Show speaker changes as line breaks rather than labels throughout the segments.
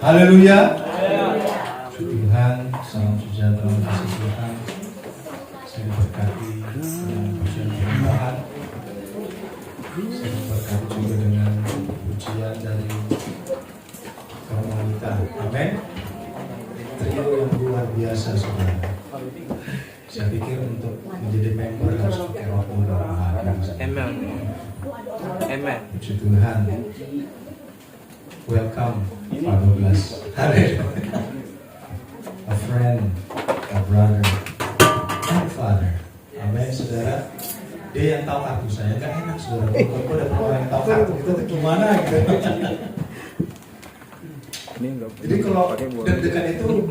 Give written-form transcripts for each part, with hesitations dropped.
Haleluya. Tuhan, salam sejahtera kasih Tuhan. Saya diberkati dengan pujian penyembahan. Saya diberkati juga dengan pujian dari kaum wanita. Amin. Trio yang luar biasa, saudara. Saya pikir untuk menjadi member harus pakai rok muda.
Amen.
Puji Tuhan. Welcome, Pak Douglas. A friend, a brother, and a father. Amin, saudara. Dia yang tahu kartu saya, nggak enak saudara. Kalau ada orang yang tahu kartu itu gimana gitu. Jadi kalau deg-degan itu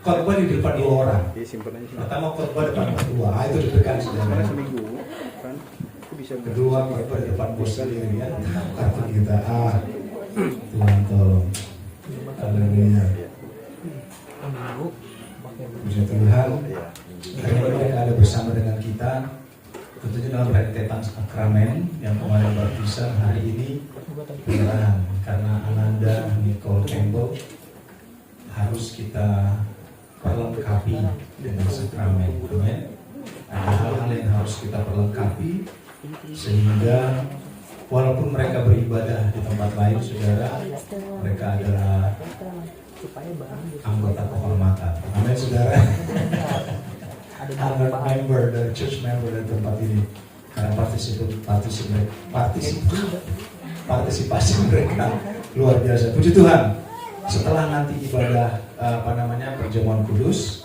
khotbah di depan 2 orang. Pertama khotbah depan kedua, itu deg-degan saudara. Kedua khotbah di depan bos sendirian, kartu kita. Tuhan tolong. Haleluya. Puji Tuhan. Hari ini mereka ada bersama dengan kita. Tentunya dalam rentetan sakramen yang kemarin berpisah, hari ini penyerahan karena Ananda Nicole Campbell harus kita perlengkapi dengan sakramen. Amin. Ada hal-hal yang harus kita perlengkapi sehingga walaupun mereka beribadah di tempat lain, saudara, mereka adalah anggota kehormatan. Amin, saudara. Member dari church member dari tempat ini karena partisipasi mereka luar biasa. Puji Tuhan. Setelah nanti ibadah perjamuan kudus,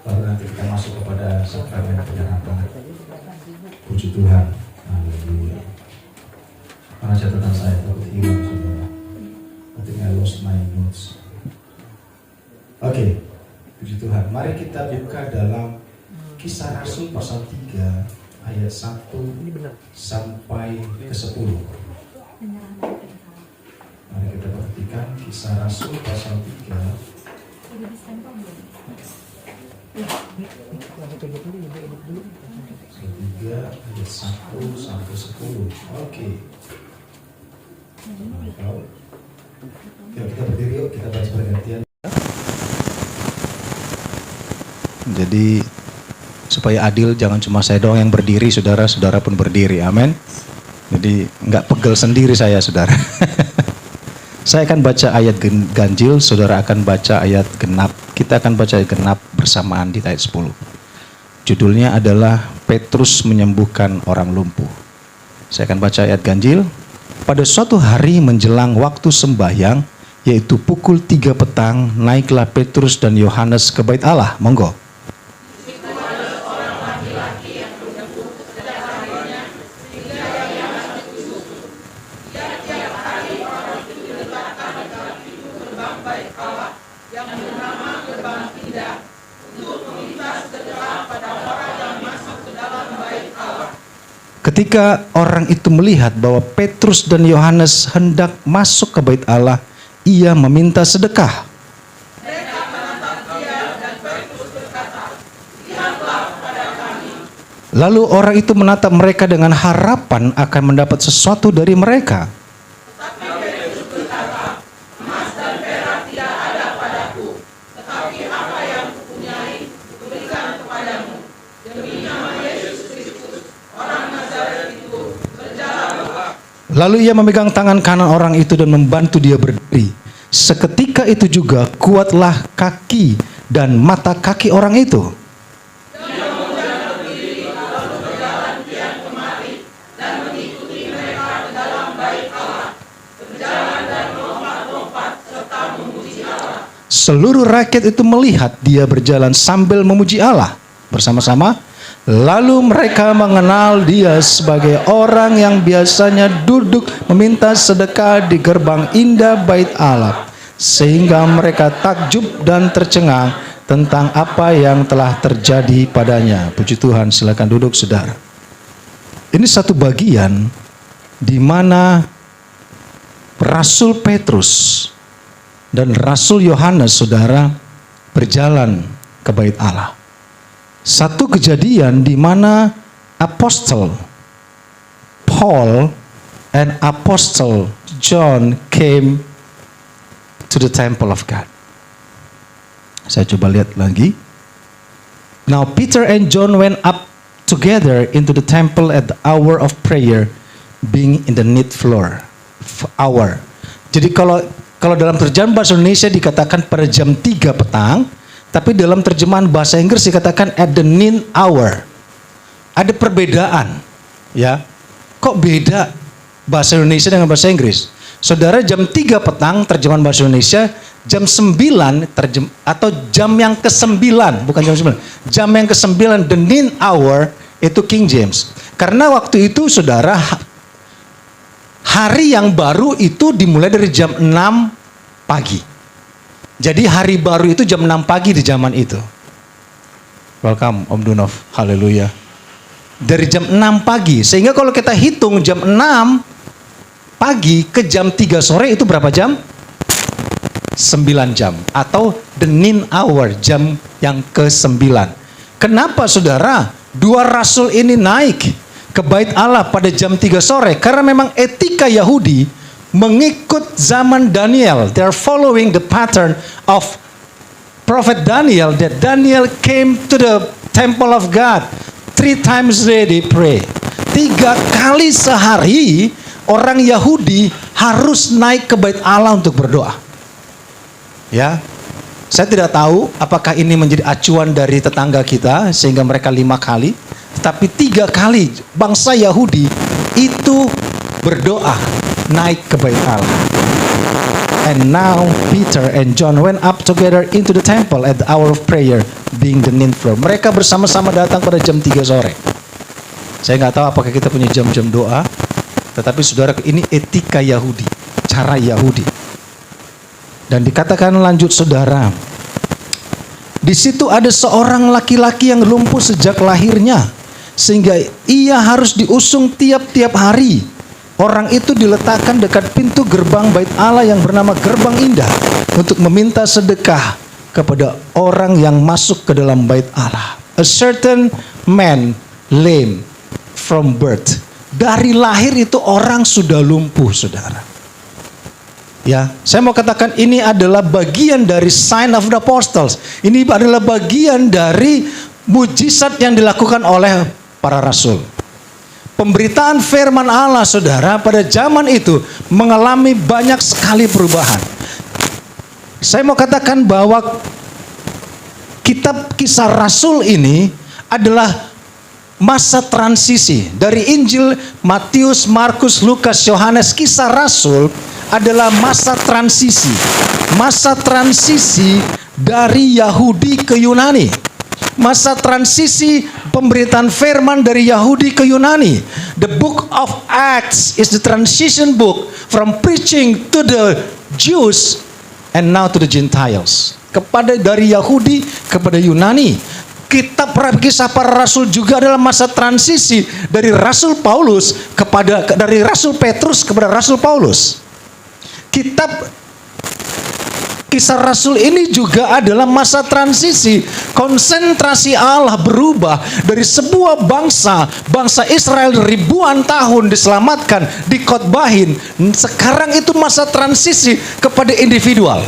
baru nanti kita masuk kepada sakramen penyerahan. Puji Tuhan. Haleluya. Mana catatan saya takut hilang, saudara. I think I lost my notes. Oke. Puji Tuhan. Mari kita buka dalam Kisah Rasul pasal 3 ayat 1 sampai ke 10. Mari kita perhatikan Kisah Rasul pasal 3 ayat 1 sampai 10. Oke. Kita berdiri yuk, kita baca bergantian.
Jadi supaya adil, jangan cuma saya doang yang berdiri, saudara pun berdiri, amin. Jadi nggak pegel sendiri saya, saudara. Saya akan baca ayat ganjil, saudara akan baca ayat genap. Kita akan baca ayat genap bersamaan di ayat 10. Judulnya adalah Petrus menyembuhkan orang lumpuh. Saya akan baca ayat ganjil. Pada suatu hari menjelang waktu sembahyang, yaitu pukul 3 petang, naiklah Petrus dan Yohanes ke bait Allah. Monggo. Ketika orang itu melihat bahwa Petrus dan Yohanes hendak masuk ke bait Allah, ia meminta sedekah. Lalu orang itu menatap mereka dengan harapan akan mendapat sesuatu dari mereka. Lalu ia memegang tangan kanan orang itu dan membantu dia berdiri. Seketika itu juga kuatlah kaki dan mata kaki orang itu. Seluruh rakyat itu melihat dia berjalan sambil memuji Allah bersama-sama. Lalu mereka mengenal dia sebagai orang yang biasanya duduk meminta sedekah di gerbang indah bait Allah, sehingga mereka takjub dan tercengang tentang apa yang telah terjadi padanya. Puji Tuhan, silakan duduk, saudara. Ini satu bagian di mana Rasul Petrus dan Rasul Yohanes, saudara, berjalan ke bait Allah. Satu kejadian di mana Apostle Paul and Apostle John came to the temple of God. Saya coba lihat lagi. Now Peter and John went up together into the temple at the hour of prayer, being in the neat floor. Hour. Jadi kalau dalam terjemahan bahasa Indonesia dikatakan pada jam 3 petang, tapi dalam terjemahan bahasa Inggris dikatakan at the noon hour. Ada perbedaan, ya. Kok beda bahasa Indonesia dengan bahasa Inggris? Saudara, jam 3 petang terjemahan bahasa Indonesia, jam 9 atau jam yang ke-9, bukan jam 9. Jam yang ke-9, the noon hour, itu King James. Karena waktu itu saudara, hari yang baru itu dimulai dari jam 6 pagi. Jadi hari baru itu jam 6 pagi di zaman itu. Welcome Om Dunov, haleluya. Dari jam 6 pagi, sehingga kalau kita hitung jam 6 pagi ke jam 3 sore itu berapa jam? 9 jam. Atau the noon hour, jam yang ke-9. Kenapa saudara? Dua rasul ini naik ke bait Allah pada jam 3 sore. Karena memang etika Yahudi mengikut zaman Daniel. They're following the pattern of Prophet Daniel. That Daniel came to the temple of God. 3 times a day they pray. 3 kali sehari orang Yahudi harus naik ke bait Allah untuk berdoa. Ya, saya tidak tahu apakah ini menjadi acuan dari tetangga kita sehingga mereka 5 kali, tapi 3 kali bangsa Yahudi itu berdoa naik ke bait Allah. And now Peter and John went up together into the temple at the hour of prayer, being the noon floor. Mereka bersama-sama datang pada jam 3 sore. Saya nggak tahu apakah kita punya jam-jam doa, tetapi saudara, ini etika Yahudi, cara Yahudi. Dan dikatakan lanjut saudara, di situ ada seorang laki-laki yang lumpuh sejak lahirnya, sehingga ia harus diusung tiap-tiap hari. Orang itu diletakkan dekat pintu gerbang bait Allah yang bernama Gerbang Indah untuk meminta sedekah kepada orang yang masuk ke dalam bait Allah. A certain man lame from birth. Dari lahir itu orang sudah lumpuh, saudara. Ya, saya mau katakan ini adalah bagian dari sign of the apostles. Ini adalah bagian dari mujizat yang dilakukan oleh para rasul. Pemberitaan firman Allah, saudara, pada zaman itu mengalami banyak sekali perubahan. Saya mau katakan bahwa kitab Kisah Rasul ini adalah masa transisi dari Injil Matius, Markus, Lukas, Yohanes. Kisah Rasul adalah masa transisi. Masa transisi dari Yahudi ke Yunani. Masa transisi pemberitaan firman dari Yahudi ke Yunani. The book of Acts is the transition book from preaching to the Jews and now to the Gentiles. Kepada dari Yahudi kepada Yunani. Kitab Kisah Para Rasul juga adalah masa transisi dari Rasul Paulus dari Rasul Petrus kepada Rasul Paulus. Kitab Kisah Rasul ini juga adalah masa transisi. Konsentrasi Allah berubah dari sebuah bangsa Israel ribuan tahun diselamatkan, dikhotbahin. Sekarang itu masa transisi kepada individual.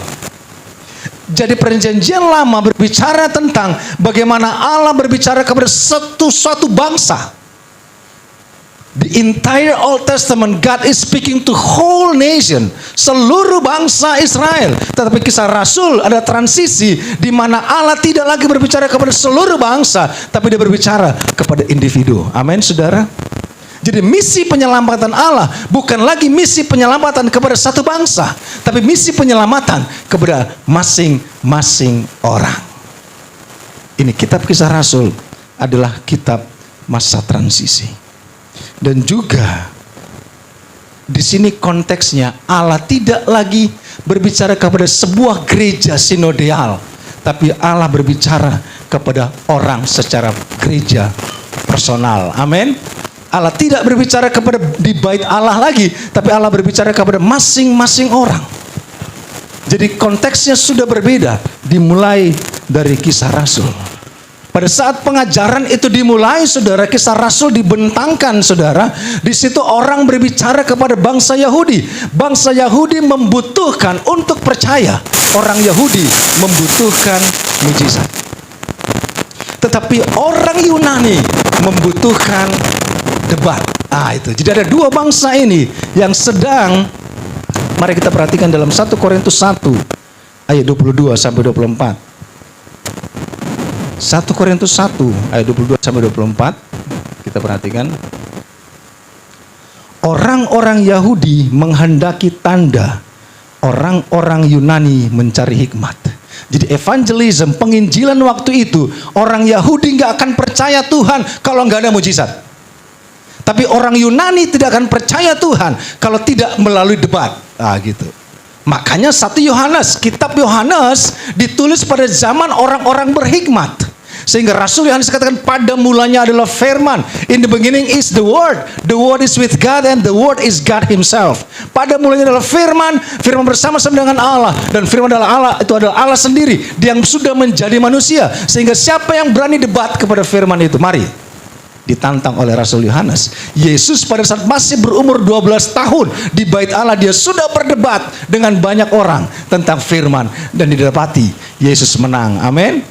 Jadi perjanjian lama berbicara tentang bagaimana Allah berbicara kepada suatu bangsa. The entire Old Testament, God is speaking to whole nation, seluruh bangsa Israel. Tetapi Kisah Rasul ada transisi di mana Allah tidak lagi berbicara kepada seluruh bangsa, tapi dia berbicara kepada individu. Amin, saudara. Jadi misi penyelamatan Allah bukan lagi misi penyelamatan kepada satu bangsa, tapi misi penyelamatan kepada masing-masing orang. Ini kitab Kisah Rasul adalah kitab masa transisi. Dan juga di sini konteksnya Allah tidak lagi berbicara kepada sebuah gereja sinodial, tapi Allah berbicara kepada orang secara gereja personal. Amin. Allah tidak berbicara kepada di bait Allah lagi, tapi Allah berbicara kepada masing-masing orang. Jadi konteksnya sudah berbeda dimulai dari Kisah Rasul. Pada saat pengajaran itu dimulai, saudara, Kisah Rasul dibentangkan, saudara. Di situ orang berbicara kepada bangsa Yahudi. Bangsa Yahudi membutuhkan untuk percaya. Orang Yahudi membutuhkan mujizat. Tetapi orang Yunani membutuhkan debat. Itu. Jadi ada dua bangsa ini yang sedang, mari kita perhatikan dalam 1 Korintus 1 ayat 22 sampai 24. 1 Korintus 1 ayat 22 sampai 24, kita perhatikan. Orang-orang Yahudi menghendaki tanda, orang-orang Yunani mencari hikmat. Jadi evangelism, penginjilan waktu itu, orang Yahudi nggak akan percaya Tuhan kalau nggak ada mujizat. Tapi orang Yunani tidak akan percaya Tuhan kalau tidak melalui debat. Gitu. Makanya 1 Yohanes, kitab Yohanes ditulis pada zaman orang-orang berhikmat. Sehingga Rasul Yohanes katakan pada mulanya adalah firman. In the beginning is the word. The word is with God and the word is God himself. Pada mulanya adalah firman. Firman bersama-sama dengan Allah. Dan firman adalah Allah, itu adalah Allah sendiri. Dia yang sudah menjadi manusia. Sehingga siapa yang berani debat kepada firman itu? Mari. Ditantang oleh Rasul Yohanes. Yesus pada saat masih berumur 12 tahun di bait Allah, dia sudah berdebat dengan banyak orang tentang firman. Dan didapati Yesus menang. Amin.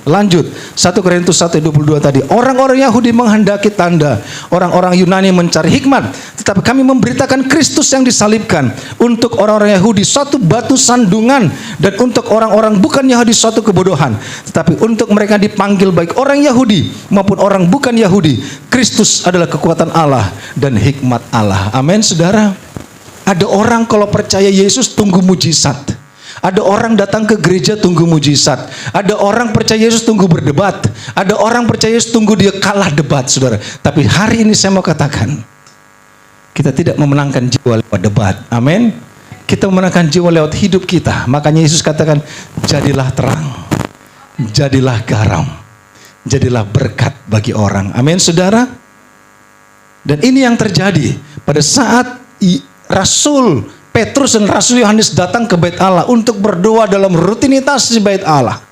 Lanjut, 1 Korintus 1:22 tadi. Orang-orang Yahudi menghendaki tanda, orang-orang Yunani mencari hikmat. Tetapi kami memberitakan Kristus yang disalibkan. Untuk orang-orang Yahudi suatu batu sandungan, dan untuk orang-orang bukan Yahudi suatu kebodohan. Tetapi untuk mereka dipanggil baik orang Yahudi maupun orang bukan Yahudi, Kristus adalah kekuatan Allah dan hikmat Allah. Amin, saudara. Ada orang kalau percaya Yesus tunggu mujizat. Ada orang datang ke gereja tunggu mujizat. Ada orang percaya Yesus tunggu berdebat. Ada orang percaya Yesus tunggu dia kalah debat, saudara. Tapi hari ini saya mau katakan, kita tidak memenangkan jiwa lewat debat. Amin. Kita memenangkan jiwa lewat hidup kita. Makanya Yesus katakan, jadilah terang, jadilah garam, jadilah berkat bagi orang. Amin, saudara. Dan ini yang terjadi pada saat Rasul Petrus dan Rasul Yohanes datang ke bait Allah untuk berdoa dalam rutinitas di bait Allah.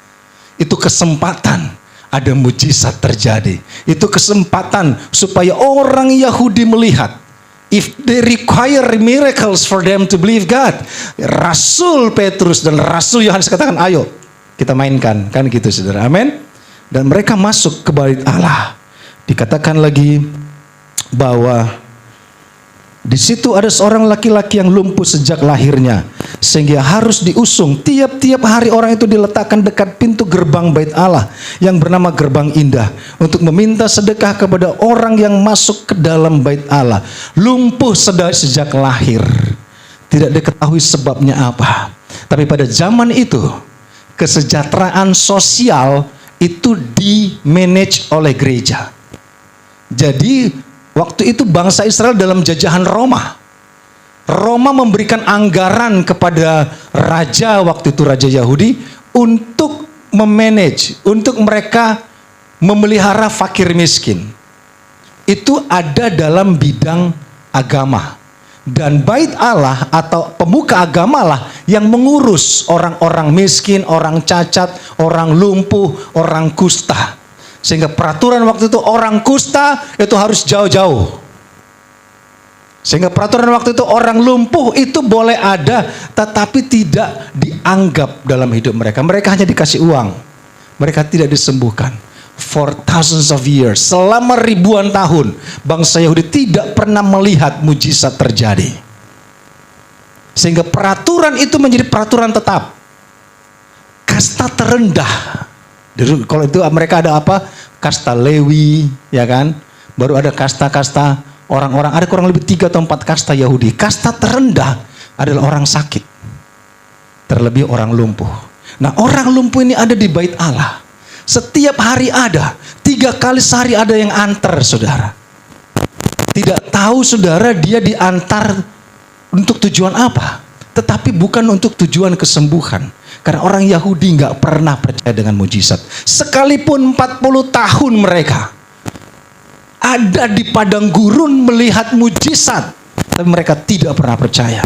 Itu kesempatan ada mujizat terjadi. Itu kesempatan supaya orang Yahudi melihat. If they require miracles for them to believe God, Rasul Petrus dan Rasul Yohanes katakan, ayo kita mainkan. Kan gitu, saudara. Amin. Dan mereka masuk ke bait Allah. Dikatakan lagi bahwa di situ ada seorang laki-laki yang lumpuh sejak lahirnya, sehingga harus diusung. Tiap-tiap hari orang itu diletakkan dekat pintu gerbang bait Allah yang bernama Gerbang Indah untuk meminta sedekah kepada orang yang masuk ke dalam bait Allah. Lumpuh sejak lahir. Tidak diketahui sebabnya apa. Tapi pada zaman itu, kesejahteraan sosial itu di-manage oleh gereja. Jadi waktu itu bangsa Israel dalam jajahan Roma. Roma memberikan anggaran kepada raja, waktu itu Raja Yahudi, untuk memanage, untuk mereka memelihara fakir miskin. Itu ada dalam bidang agama. Dan bait Allah atau pemuka agama lah yang mengurus orang-orang miskin, orang cacat, orang lumpuh, orang kusta. Sehingga peraturan waktu itu orang kusta itu harus jauh-jauh. Sehingga peraturan waktu itu orang lumpuh itu boleh ada, tetapi tidak dianggap dalam hidup mereka. Mereka hanya dikasih uang. Mereka tidak disembuhkan. For thousands of years, selama ribuan tahun, bangsa Yahudi tidak pernah melihat mujizat terjadi. Sehingga peraturan itu menjadi peraturan tetap. Kasta terendah. Kalau itu mereka ada apa? Kasta Lewi, ya kan? Baru ada kasta-kasta orang-orang, ada kurang lebih 3 atau 4 kasta Yahudi. Kasta terendah adalah orang sakit. Terlebih orang lumpuh. Nah, orang lumpuh ini ada di bait Allah. Setiap hari ada. 3 kali sehari ada yang antar, saudara. Tidak tahu, saudara, dia diantar untuk tujuan apa. Tetapi bukan untuk tujuan kesembuhan. Karena orang Yahudi nggak pernah percaya dengan mujizat. Sekalipun 40 tahun mereka ada di padang gurun melihat mujizat, tapi mereka tidak pernah percaya.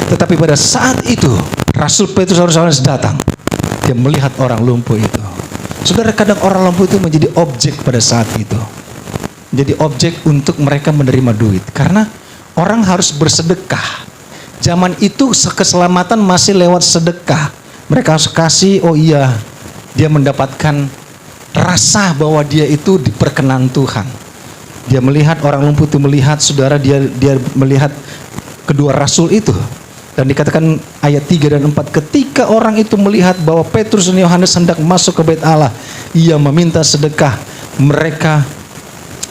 Tetapi pada saat itu Rasul Petrus harus datang. Dia melihat orang lumpuh itu. Saudara, kadang orang lumpuh itu menjadi objek pada saat itu. Jadi objek untuk mereka menerima duit. Karena orang harus bersedekah. Zaman itu keselamatan masih lewat sedekah. Mereka harus kasih, oh iya, dia mendapatkan rasa bahwa dia itu diperkenan Tuhan. Dia melihat, orang lumpuh itu melihat, saudara, dia melihat kedua rasul itu. Dan dikatakan ayat 3 dan 4, ketika orang itu melihat bahwa Petrus dan Yohanes hendak masuk ke bait Allah, ia meminta sedekah. Mereka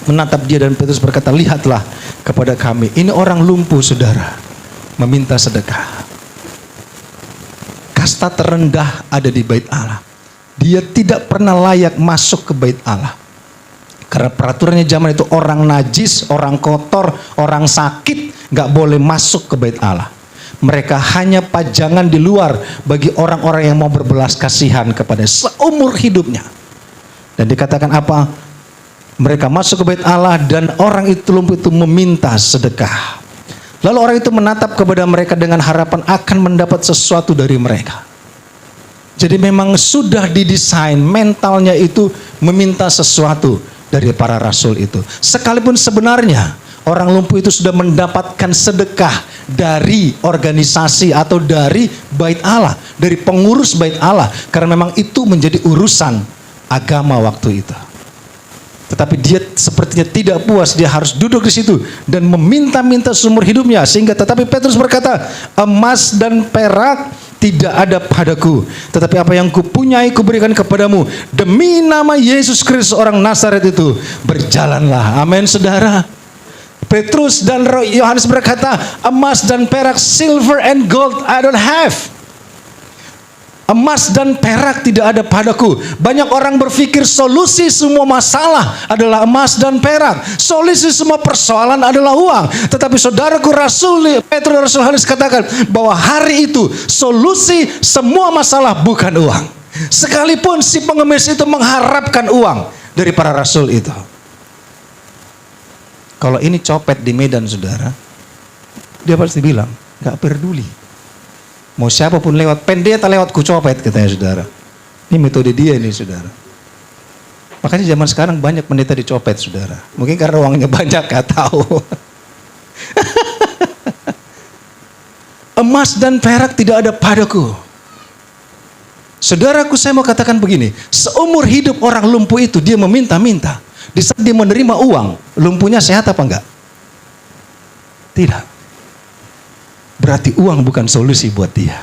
menatap dia dan Petrus berkata, lihatlah kepada kami. Ini orang lumpuh, saudara, meminta sedekah. Kasta terendah ada di bait Allah. Dia tidak pernah layak masuk ke bait Allah. Karena peraturannya zaman itu orang najis, orang kotor, orang sakit gak boleh masuk ke bait Allah. Mereka hanya pajangan di luar bagi orang-orang yang mau berbelas kasihan kepada seumur hidupnya. Dan dikatakan apa? Mereka masuk ke bait Allah dan orang itu lumpuh itu meminta sedekah. Lalu orang itu menatap kepada mereka dengan harapan akan mendapat sesuatu dari mereka. Jadi memang sudah didesain mentalnya itu meminta sesuatu dari para rasul itu. Sekalipun sebenarnya orang lumpuh itu sudah mendapatkan sedekah dari organisasi atau dari bait Allah, dari pengurus bait Allah, karena memang itu menjadi urusan agama waktu itu. Tetapi dia sepertinya tidak puas, dia harus duduk di situ dan meminta-minta seumur hidupnya. Sehingga tetapi Petrus berkata, emas dan perak tidak ada padaku, tetapi apa yang kupunyai kuberikan kepadamu. Demi nama Yesus Kristus orang Nazaret itu, berjalanlah. Amin, saudara. Petrus dan Yohanes berkata, emas dan perak, silver and gold I don't have. Emas dan perak tidak ada padaku. Banyak orang berpikir solusi semua masalah adalah emas dan perak. Solusi semua persoalan adalah uang. Tetapi saudaraku, Rasul Petrus dan Rasul Yohanes katakan bahwa hari itu solusi semua masalah bukan uang. Sekalipun si pengemis itu mengharapkan uang dari para rasul itu. Kalau ini copet di Medan, saudara, dia pasti bilang, gak peduli. Mau siapapun lewat, pendeta lewat ku copet, katanya saudara. Ini metode dia ini, saudara. Makanya zaman sekarang banyak pendeta dicopet, saudara. Mungkin karena uangnya banyak, gak tahu. Emas dan perak tidak ada padaku. Saudaraku, saya mau katakan begini, seumur hidup orang lumpuh itu dia meminta-minta. Di saat dia menerima uang, lumpuhnya sehat apa enggak? Tidak. Berarti uang bukan solusi buat dia.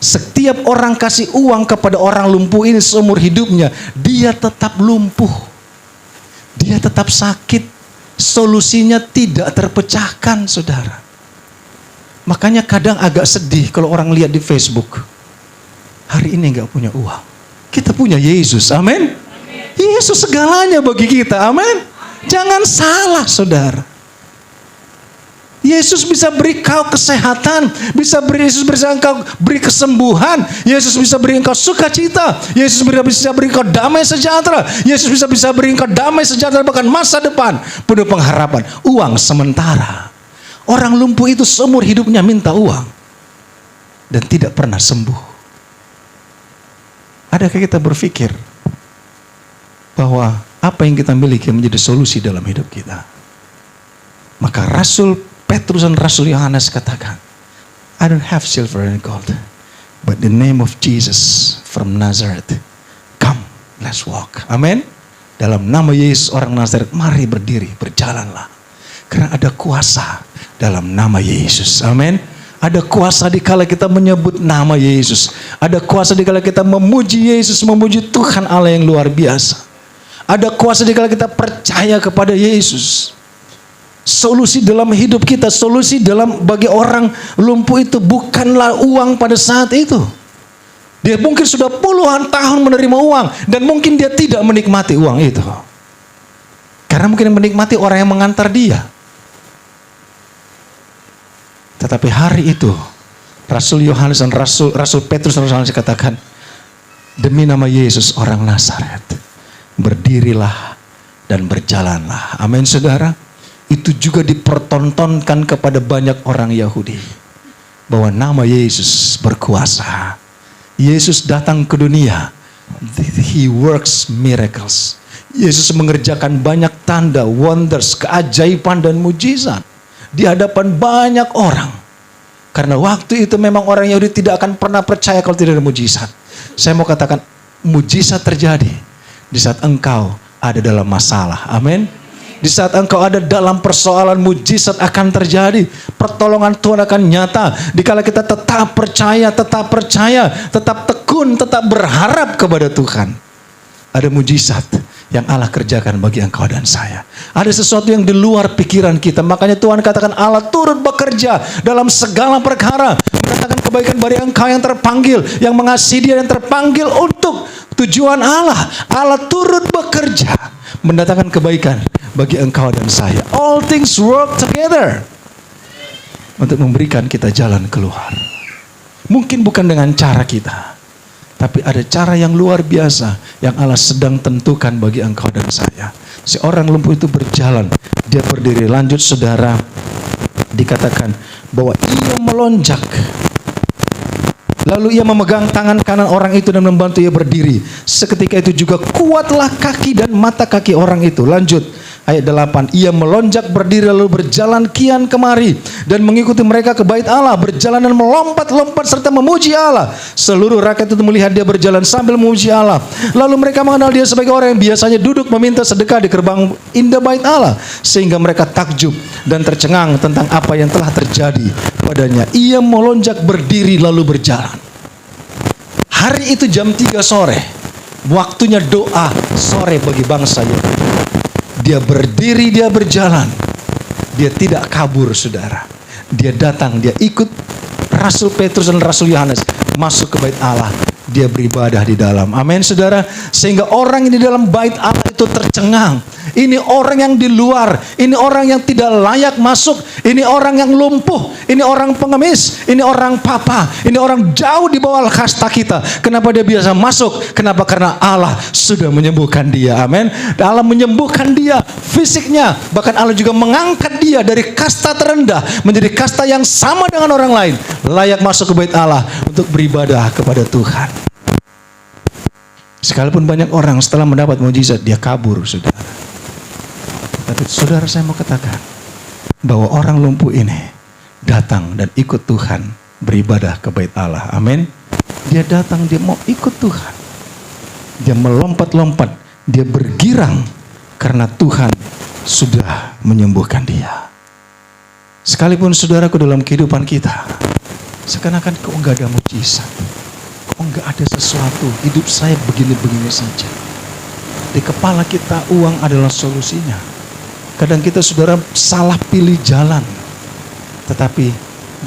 Setiap orang kasih uang kepada orang lumpuh ini seumur hidupnya, dia tetap lumpuh. Dia tetap sakit. Solusinya tidak terpecahkan, saudara. Makanya kadang agak sedih kalau orang lihat di Facebook, hari ini enggak punya uang. Kita punya Yesus, amin. Yesus segalanya bagi kita, amin. Jangan salah, saudara. Yesus bisa beri kau kesehatan, Yesus bisa engkau beri kesembuhan, Yesus bisa beri engkau sukacita, Yesus bisa beri engkau damai sejahtera, Yesus bisa beri engkau damai sejahtera bahkan masa depan penuh pengharapan. Uang sementara. Orang lumpuh itu seumur hidupnya minta uang dan tidak pernah sembuh. Adakah kita berpikir bahwa apa yang kita miliki menjadi solusi dalam hidup kita? Maka Rasul Petrus dan Rasul Yohanes katakan, I don't have silver and gold, but the name of Jesus from Nazareth, come, let's walk. Amin. Dalam nama Yesus orang Nazaret, mari berdiri, berjalanlah. Karena ada kuasa dalam nama Yesus. Amin. Ada kuasa dikala kita menyebut nama Yesus. Ada kuasa dikala kita memuji Yesus, memuji Tuhan Allah yang luar biasa. Ada kuasa dikala kita percaya kepada Yesus. Solusi dalam hidup kita, solusi dalam bagi orang lumpuh itu bukanlah uang pada saat itu. Dia mungkin sudah puluhan tahun menerima uang dan mungkin dia tidak menikmati uang itu. Karena mungkin menikmati orang yang mengantar dia. Tetapi hari itu Rasul Yohanes dan Rasul Petrus dan Rasul Yohanes katakan, demi nama Yesus orang Nazaret, berdirilah dan berjalanlah. Amin, saudara. Itu juga dipertontonkan kepada banyak orang Yahudi bahwa nama Yesus berkuasa. Yesus datang ke dunia He works miracles. Yesus mengerjakan banyak tanda, wonders, keajaiban dan mujizat di hadapan banyak orang. Karena waktu itu memang orang Yahudi tidak akan pernah percaya kalau tidak ada mujizat. Saya mau katakan, mujizat terjadi di saat engkau ada dalam masalah. Amin. Di saat engkau ada dalam persoalan, mujizat akan terjadi. Pertolongan Tuhan akan nyata. Dikala kita tetap percaya, tetap tekun, tetap berharap kepada Tuhan. Ada mujizat yang Allah kerjakan bagi engkau dan saya. Ada sesuatu yang di luar pikiran kita. Makanya Tuhan katakan Allah turut bekerja dalam segala perkara. Mendatangkan kebaikan bagi engkau yang terpanggil, yang mengasihi Dia dan terpanggil untuk tujuan Allah. Allah turut bekerja mendatangkan kebaikan bagi engkau dan saya. All things work together untuk memberikan kita jalan keluar. Mungkin bukan dengan cara kita, tapi ada cara yang luar biasa yang Allah sedang tentukan bagi engkau dan saya. Si orang lumpuh itu berjalan, dia berdiri. Lanjut saudara, dikatakan bahwa ia melonjak. Lalu ia memegang tangan kanan orang itu dan membantu ia berdiri. Seketika itu juga kuatlah kaki dan mata kaki orang itu. Lanjut. Ayat 8, ia melonjak berdiri lalu berjalan kian kemari dan mengikuti mereka ke bait Allah, berjalan dan melompat-lompat serta memuji Allah. Seluruh rakyat itu melihat dia berjalan sambil memuji Allah. Lalu mereka mengenal dia sebagai orang yang biasanya duduk meminta sedekah di gerbang indah bait Allah, sehingga mereka takjub dan tercengang tentang apa yang telah terjadi padanya. Ia melonjak berdiri lalu berjalan. Hari itu jam 3 sore, waktunya doa sore bagi bangsa Yahudi. Dia berdiri, dia berjalan. Dia tidak kabur, saudara. Dia datang, dia ikut Rasul Petrus dan Rasul Yohanes masuk ke bait Allah. Dia beribadah di dalam. Amin, saudara. Sehingga orang yang di dalam bait Allah itu tercengang. Ini orang yang di luar. Ini orang yang tidak layak masuk. Ini orang yang lumpuh. Ini orang pengemis. Ini orang papa. Ini orang jauh di bawah kasta kita. Kenapa dia biasa masuk? Kenapa? Karena Allah sudah menyembuhkan dia. Amin. Allah menyembuhkan dia fisiknya. Bahkan Allah juga mengangkat dia dari kasta terendah menjadi kasta yang sama dengan orang lain. Layak masuk ke bait Allah untuk beribadah kepada Tuhan. Sekalipun banyak orang setelah mendapat mujizat dia kabur, saudara. Tapi saudara, saya mau katakan bahwa orang lumpuh ini datang dan ikut Tuhan beribadah ke bait Allah. Amin. Dia datang, dia mau ikut Tuhan. Dia melompat-lompat, dia bergirang karena Tuhan sudah menyembuhkan dia. Sekalipun saudaraku dalam kehidupan kita seakan-akan kok enggak ada mujizat, kok enggak ada sesuatu, hidup saya begini-begini saja. Di kepala kita uang adalah solusinya. Kadang kita saudara salah pilih jalan. Tetapi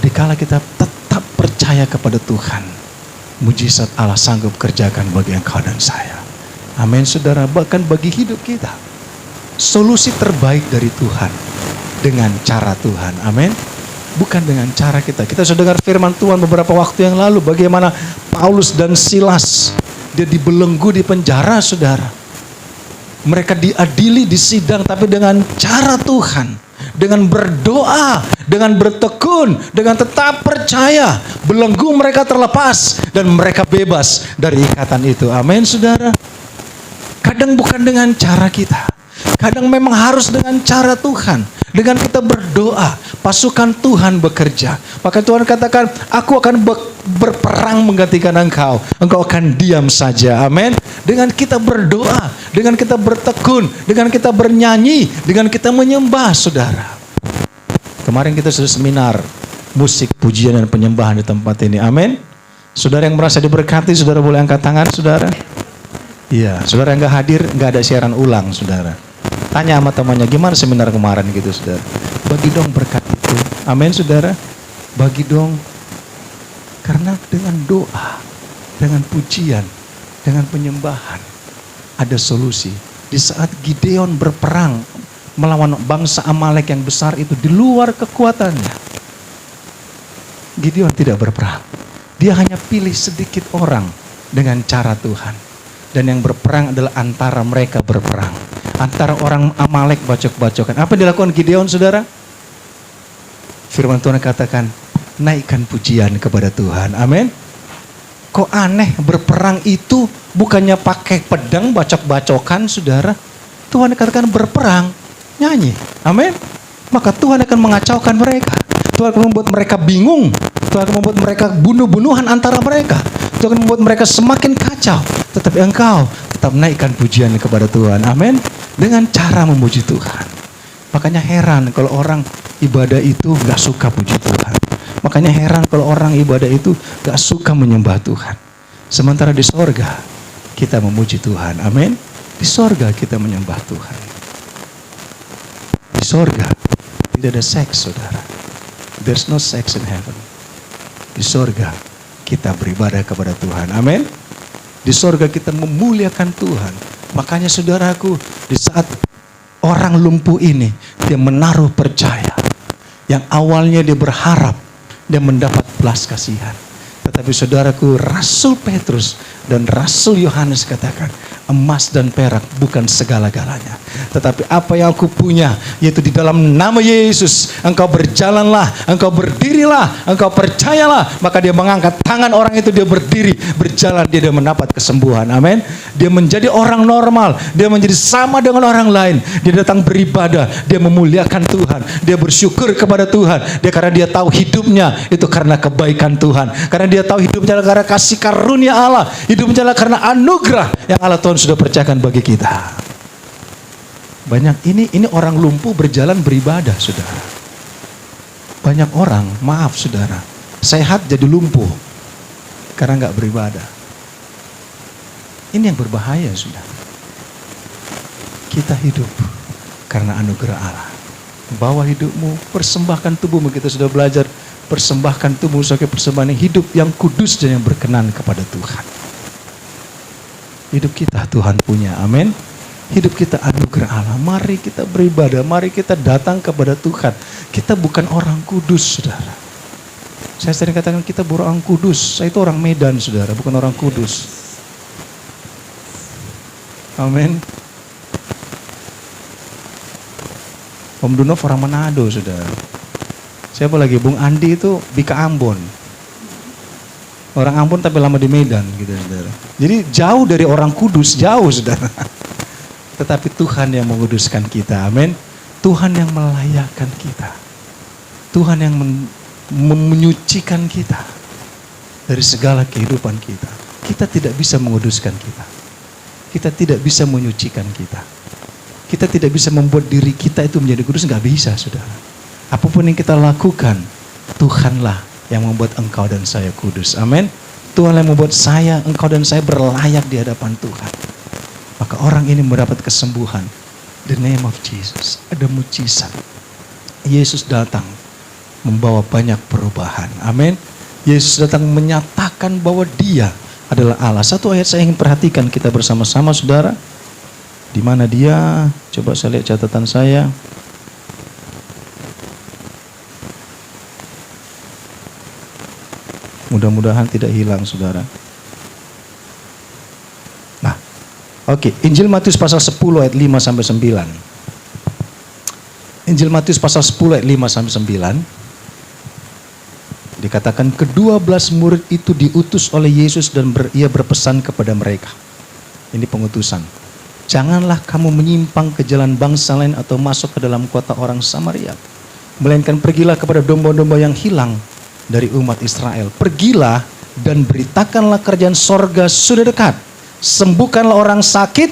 dikala kita tetap percaya kepada Tuhan, mujizat Allah sanggup kerjakan bagi engkau dan saya. Amin, saudara. Bahkan bagi hidup kita, solusi terbaik dari Tuhan dengan cara Tuhan. Amin. Bukan dengan cara kita. Kita sudah dengar firman Tuhan beberapa waktu yang lalu, bagaimana Paulus dan Silas dia dibelenggu di penjara, saudara. Mereka diadili di sidang, tapi dengan cara Tuhan, dengan berdoa, dengan bertekun, dengan tetap percaya, belenggu mereka terlepas dan mereka bebas dari ikatan itu. Amin, saudara. Kadang bukan dengan cara kita, kadang memang harus dengan cara Tuhan. Dengan kita berdoa, pasukan Tuhan bekerja. Maka Tuhan katakan, aku akan berperang menggantikan engkau. Engkau akan diam saja. Amin. Dengan kita berdoa, dengan kita bertekun, dengan kita bernyanyi, dengan kita menyembah, saudara. Kemarin kita sudah seminar musik, pujian, dan penyembahan di tempat ini. Amin. Saudara yang merasa diberkati, saudara boleh angkat tangan, saudara. Iya, saudara yang gak hadir, gak ada siaran ulang, saudara. Tanya sama temannya, gimana seminar kemarin gitu, saudara. Bagi dong berkat itu. Amin, saudara. Bagi dong. Karena dengan doa, dengan pujian, dengan penyembahan, ada solusi. Di saat Gideon berperang melawan bangsa Amalek yang besar itu, di luar kekuatannya, Gideon tidak berperang. Dia hanya pilih sedikit orang dengan cara Tuhan. Dan yang berperang adalah antara mereka berperang. Antara orang Amalek bacok-bacokan. Apa yang dilakukan Gideon, saudara? Firman Tuhan katakan, naikkan pujian kepada Tuhan. Amin. Kok aneh, berperang itu bukannya pakai pedang bacok-bacokan, saudara. Tuhan katakan berperang, nyanyi. Amin. Maka Tuhan akan mengacaukan mereka. Tuhan akan membuat mereka bingung. Tuhan akan membuat mereka bunuh-bunuhan antara mereka. Tuhan akan membuat mereka semakin kacau. Tetapi engkau tetap naikkan pujian kepada Tuhan. Amin. Dengan cara memuji Tuhan. Makanya heran kalau orang ibadah itu gak suka puji Tuhan. Makanya heran kalau orang ibadah itu gak suka menyembah Tuhan. Sementara di sorga kita memuji Tuhan. Amin. Di sorga kita menyembah Tuhan. Di sorga tidak ada seks, saudara. There's no sex in heaven. Di sorga kita beribadah kepada Tuhan. Amin. Di sorga kita memuliakan Tuhan. Makanya saudaraku, di saat orang lumpuh ini, dia menaruh percaya. Yang awalnya dia berharap dia mendapat belas kasihan. Tetapi saudaraku, Rasul Petrus dan Rasul Yohanes katakan, emas dan perak bukan segala-galanya. Tetapi apa yang aku punya, yaitu di dalam nama Yesus, engkau berjalanlah, engkau berdirilah, engkau percayalah. Maka dia mengangkat tangan orang itu, dia berdiri, berjalan, dia mendapat kesembuhan. Amin. Dia menjadi orang normal, dia menjadi sama dengan orang lain. Dia datang beribadah, dia memuliakan Tuhan, dia bersyukur kepada Tuhan. Dia karena dia tahu hidupnya itu karena kebaikan Tuhan. Karena dia tahu hidupnya karena kasih karunia Allah. Hidupnya adalah karena anugerah yang Allah Tuhan sudah percayakan bagi kita. Banyak ini orang lumpuh berjalan beribadah, saudara. Banyak orang, maaf saudara, sehat jadi lumpuh karena nggak beribadah. Ini yang berbahaya, saudara. Kita hidup karena anugerah Allah. Bawa hidupmu, persembahkan tubuhmu. Kita sudah belajar, persembahkan tubuhmu sebagai persembahan yang hidup, yang kudus dan yang berkenan kepada Tuhan. Hidup kita Tuhan punya, amin. Hidup kita anugerah Allah. Mari kita beribadah, mari kita datang kepada Tuhan. Kita bukan orang kudus, saudara. Saya sering katakan kita bukan orang kudus. Saya itu orang Medan, saudara, bukan orang kudus. Amin. Om Dunov orang Manado, saudara. Siapa lagi? Bung Andi itu Bika Ambon. Orang Ambon tapi lama di Medan gitu, saudara. Jadi jauh dari orang kudus, jauh, saudara. Tetapi Tuhan yang menguduskan kita, amin. Tuhan yang melayakkan kita. Tuhan yang menyucikan kita dari segala kehidupan kita. Kita tidak bisa menguduskan kita. Kita tidak bisa menyucikan kita. Kita tidak bisa membuat diri kita itu menjadi kudus, nggak bisa, saudara. Apapun yang kita lakukan, Tuhanlah yang membuat engkau dan saya kudus. Amin. Tuhan yang membuat saya, engkau dan saya berlayak di hadapan Tuhan. Maka orang ini mendapat kesembuhan. The name of Jesus. Ada mujizat. Yesus datang membawa banyak perubahan. Amin. Yesus datang menyatakan bahwa dia adalah Allah. Satu ayat saya ingin perhatikan kita bersama-sama, saudara. Di mana dia? Coba saya lihat catatan saya. Mudah-mudahan tidak hilang, saudara. Nah, oke. Injil Matius pasal 10 ayat 5 sampai 9. Injil Matius pasal 10 ayat 5 sampai 9. Dikatakan ke-12 murid itu diutus oleh Yesus dan ia berpesan kepada mereka. Ini pengutusan. Janganlah kamu menyimpang ke jalan bangsa lain atau masuk ke dalam kota orang Samaria. Melainkan pergilah kepada domba-domba yang hilang dari umat Israel. Pergilah dan beritakanlah kerajaan sorga sudah dekat. Sembuhkanlah orang sakit,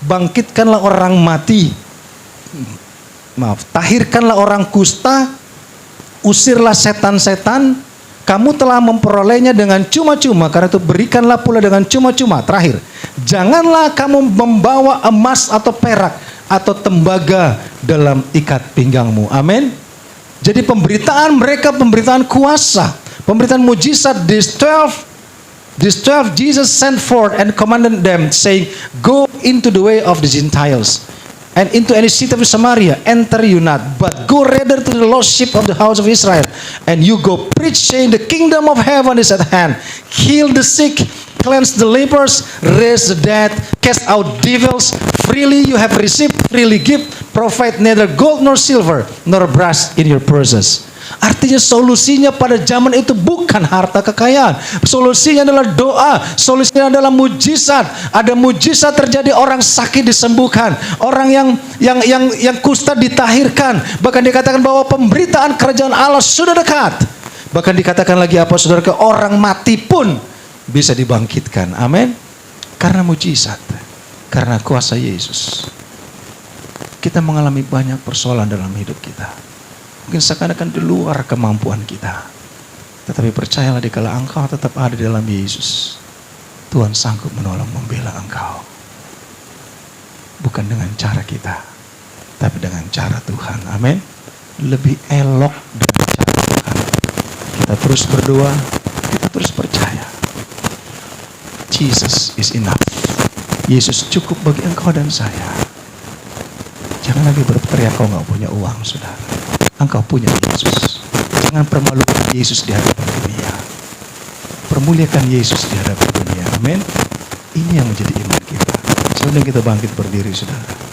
bangkitkanlah orang mati. Tahirkanlah orang kusta, usirlah setan-setan. Kamu telah memperolehnya dengan cuma-cuma, karena itu berikanlah pula dengan cuma-cuma. Terakhir, janganlah kamu membawa emas atau perak atau tembaga dalam ikat pinggangmu. Amin. Jadi pemberitaan mereka, pemberitaan kuasa, pemberitaan mujizat. These 12 Jesus sent forth and commanded them, saying, go into the way of the Gentiles and into any city of Samaria enter you not, but go rather to the lost sheep of the house of Israel. And you go preach, saying, the kingdom of heaven is at hand. Heal the sick, cleanse the lepers, raise the dead, cast out devils. Freely you have received, freely give. Provide neither gold nor silver nor brass in your purses. Artinya solusinya pada zaman itu bukan harta kekayaan. Solusinya adalah doa. Solusinya adalah mujizat. Ada mujizat terjadi, orang sakit disembuhkan, orang yang kusta ditahirkan. Bahkan dikatakan bahwa pemberitaan kerajaan Allah sudah dekat. Bahkan dikatakan lagi apa saudara, orang mati pun bisa dibangkitkan. Amin. Karena mujizat, karena kuasa Yesus. Kita mengalami banyak persoalan dalam hidup kita. Mungkin seakan-akan di luar kemampuan kita. Tetapi percayalah, dikala engkau tetap ada di dalam Yesus, Tuhan sanggup menolong membela engkau. Bukan dengan cara kita, tapi dengan cara Tuhan. Amin. Lebih elok dengan cara Tuhan. Kita terus berdoa, kita terus percaya. Jesus is enough. Yesus cukup bagi engkau dan saya. Jangan lagi berteriak kau nggak punya uang, saudara. Engkau punya Yesus. Jangan permalukan Yesus di hadapan dunia. Permuliakan Yesus di hadapan dunia. Amin. Ini yang menjadi iman kita. Sebelum kita bangkit berdiri, saudara.